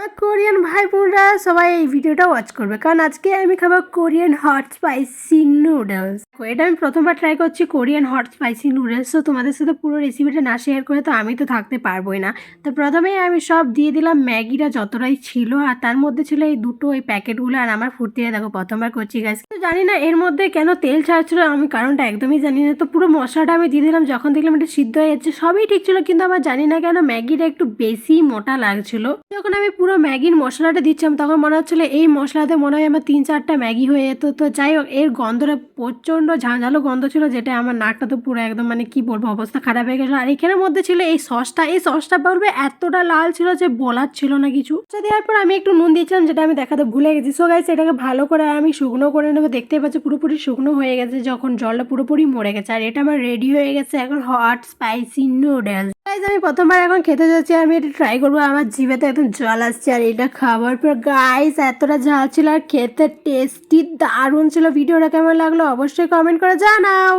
Korean ভাই বোনরা সবাই এই ভিডিওটা ওয়াচ করবে, কারণ আজকে আমি খাবো কোরিয়ান হট স্পাইসি নুডলস। এটা আমি প্রথমবার ট্রাই করছি কোরিয়ান হট স্পাইসি নুডলস। তো তোমাদের সাথে পুরো রেসিপিটা না শেয়ার করে তো আমি তো থাকতে পারবোই না। তো প্রথমেই আমি সব দিয়ে দিলাম ম্যাগিটা যতটাই ছিল, আর তার মধ্যে ছিল এই দুটো এই প্যাকেটগুলো। আর আমার ফুটতে দেখো প্রথমবার করছি গাছ, তো জানি না এর মধ্যে কেন তেল ছাড়ছিল, আমি কারণটা একদমই জানি না। তো পুরো মশলাটা আমি দিয়ে দিলাম, যখন দেখলাম এটা সিদ্ধ হয়ে যাচ্ছে সবই ঠিক ছিল, কিন্তু আমার জানি না কেন ম্যাগিটা একটু বেশি মোটা লাগছিল। যখন আমি পুরো ম্যাগির মশলাটা দিচ্ছিলাম তখন মনে হচ্ছিলো এই মশলাতে মনে হয় আমার 3-4টা ম্যাগি হয়ে যেত। তো যাই হোক, এর গন্ধটা প্রচণ্ড ঝাঁঝালো গন্ধ ছিল, যেটা আমার নাকটা তো পুরো একদম মানে কি বলবো অবস্থা খারাপ হয়ে গেছিলো। আর এখানের মধ্যে ছিল এই সসটা বলবে এতটা লাল ছিল যে বলার ছিল না কিছু। দেওয়ার পর আমি একটু নুন দিয়েছিলাম, যেটা আমি দেখাতে ভুলে গেছি। সো গাইস, এটাকে ভালো করে আমি শুকনো করে নেবো। দেখতে পাচ্ছি পুরোপুরি শুকনো হয়ে গেছে, যখন জলটা পুরোপুরি মরে গেছে। আর এটা আমার রেডি হয়ে গেছে এখন হট স্পাইসি নুডলস। গাইস, আমি প্রথমবার এখন খেতে যাচ্ছি, আমি এটা ট্রাই করবো। আমার জিভেতে একদম জল আসছে। আর এটা খাবার পর গাইস এতটা ঝাল ছিল আর খেতে টেস্টি দারুণ ছিল। ভিডিওটা কেমন লাগলো অবশ্যই কমেন্ট করে জানাও।